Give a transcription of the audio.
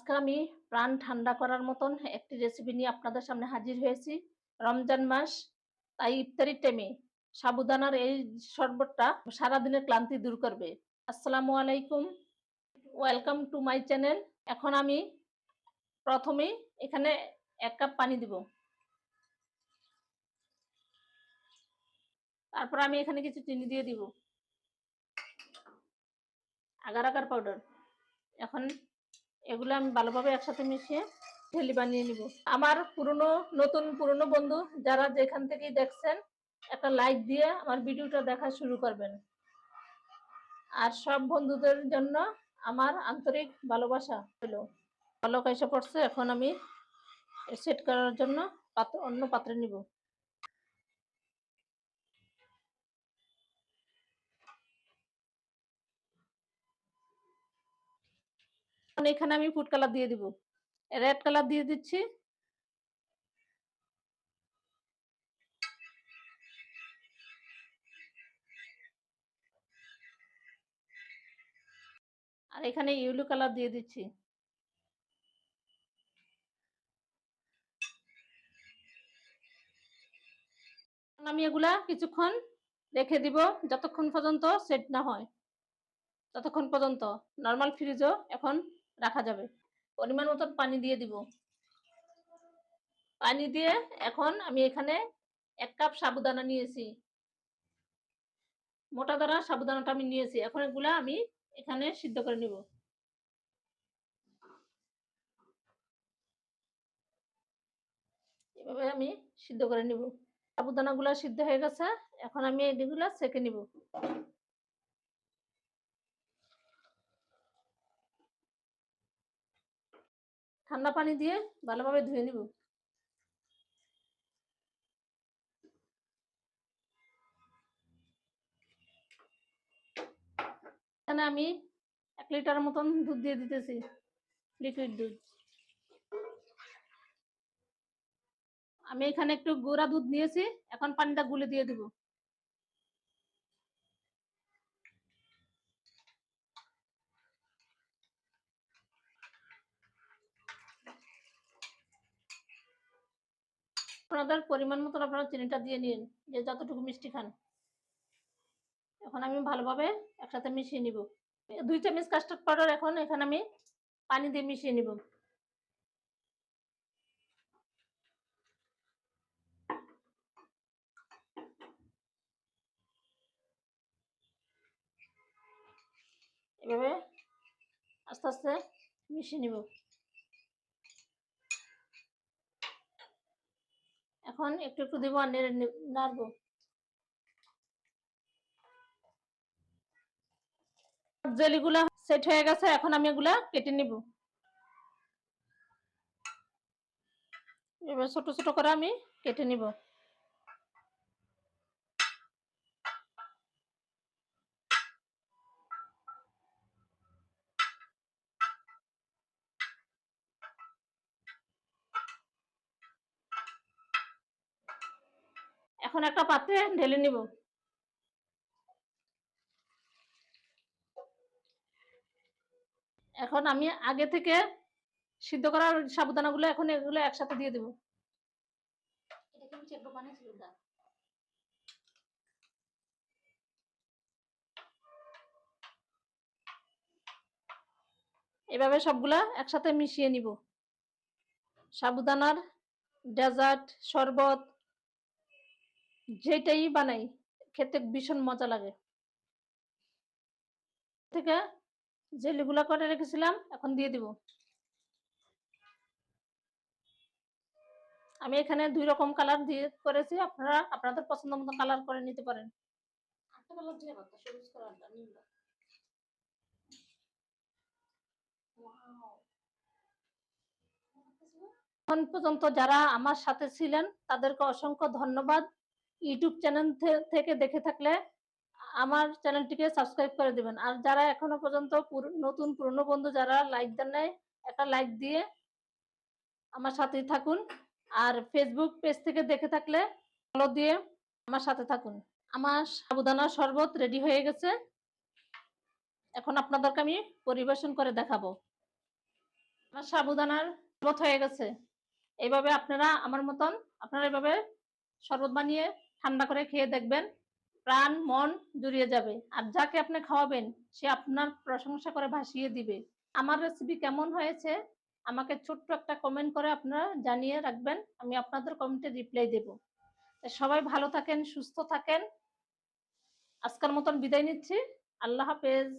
আজকে আমি প্রাণ ঠান্ডা করার মতন একটি রেসিপি নিয়ে আপনাদের সামনে হাজির হয়েছি। রমজান মাস, তাই ইফতারির টাইমে সাবুদানার এই শরবতটা সারাদিনের ক্লান্তি দূর করবে। আসসালামু আলাইকুম, ওয়েলকাম টু মাই চ্যানেল। এখন আমি প্রথমেই এখানে ১ কাপ পানি দিব। তারপর আমি এখানে কিছু চিনি দিয়ে দিব, আগার আগার পাউডার। এখন এগুলো আমি ভালোভাবে একসাথে মিশিয়ে ঢেলি বানিয়ে নিব। আমার পুরনো বন্ধু যারা যেখান থেকেই দেখছেন, একটা লাইক দিয়ে আমার ভিডিওটা দেখা শুরু করবেন। আর সব বন্ধুদের জন্য আমার আন্তরিক ভালোবাসা হলো। বলক এসে পড়ছে, এখন আমি সেট করার জন্য অন্য পাত্রে নিব। এখানে আমি ফুড কালার দিয়ে দিব, রেড কালার দিয়ে দিচ্ছি। আর এখানে ইয়েলো কালার দিয়ে দিচ্ছি। আমি এগুলা কিছুক্ষণ রেখে দিব, যতক্ষণ পর্যন্ত সেট না হয়, ততক্ষণ পর্যন্ত নরমাল ফ্রিজও এখন রাখা যাবে। পরিমাণ মতন পানি দিয়ে দিব। পানি দিয়ে এখন আমি এখানে ১ কাপ সাবুদানা নিয়েছি, মোটা দানা সাবুদানাটা আমি নিয়েছি। এখন এগুলা আমি এখানে সিদ্ধ করে নিব। এভাবে আমি সিদ্ধ করে নিব। সাবুদানাগুলা সিদ্ধ হয়ে গেছে, এখন আমি এগুলা সেঁকে নিব। ঠান্ডা পানি দিয়ে ভালোভাবে ধুয়ে নিব। এখানে আমি ১ লিটার মতন দুধ দিয়ে দিতেছি, লিকুইড দুধ। আমি এখানে একটু গুঁড়া দুধ নিয়েছি, এখন পানিটা গুলে দিয়ে দিব। আপনাদের পরিমাণ মতন আপনারা চিনিটা দিয়ে নিন, যে যতটুকু মিষ্টি খান। এখন আমি ভালোভাবে একসাথে মিশিয়ে নিব। ২ চামচ কাস্টার্ড পাউডার এখন এখানে আমি পানি দিয়ে মিশিয়ে নিব। এভাবে আস্তে আস্তে মিশিয়ে নিব। এখন একটু একটু দিব আর নাড়ব। জেলিগুলা সেট হয়ে গেছে, এখন আমি এগুলা কেটে নিব। এবার ছোট ছোট করে আমি কেটে নিব। এখন একটা পাত্রে ঢেলে নিব। এখন আমি আগে থেকে সিদ্ধ করা সাবুদানাগুলো এখন এগুলো একসাথে দিয়ে দেব। এভাবে সবগুলা একসাথে মিশিয়ে নিব। সাবুদানার ডেজার্ট, শরবত যেটাই বানাই খেতে ভীষণ মজা লাগে। থেকে জেলিগুলা করে রেখেছিলাম এখন দিয়ে দিব। আমি এখানে ২ রকম কালার দিয়ে করেছি, আপনারা আপনাদের পছন্দ মতো কালার করে নিতে পারেন। একটা কালার দিয়ে বাতা সবুজ কালারটা নীল। ওয়াও! এখন পর্যন্ত যারা আমার সাথে ছিলেন তাদেরকে অসংখ্য ধন্যবাদ। ইউটিউব চ্যানেল থেকে দেখে থাকলে আমার চ্যানেলটিকে সাবস্ক্রাইব করে দিবেন। আর যারা এখনো পর্যন্ত নতুন পুরনো বন্ধু যারা লাইক দেন নাই, একটা লাইক দিয়ে আমার সাথেই থাকুন। আর ফেসবুক পেজ থেকে দেখে থাকলে ফলো দিয়ে আমার সাথে থাকুন। আমার সাবুদানার শরবত রেডি হয়ে গেছে। এখন আপনাদেরকে আমি পরিবেশন করে দেখাবো। আমার সাবুদানার শরবত হয়ে গেছে। এইভাবে আপনারা এভাবে শরবত বানিয়ে ঠান্ডা করে খেয়ে দেখবেন। প্রাণ মন জুড়িয়ে যাবে। আর যাকে আপনি খাওয়াবেন সে আপনার প্রশংসা করে ভাসিয়ে দিবে। আমার রেসিপি কেমন হয়েছে আমাকে ছোট্ট একটা কমেন্ট করে আপনারা জানিয়ে রাখবেন। আমি আপনাদের কমেন্টে রিপ্লাই দেব। সবাই ভালো থাকেন, সুস্থ থাকেন। আজকের মতন বিদায় নিচ্ছি। আল্লাহ হাফেজ।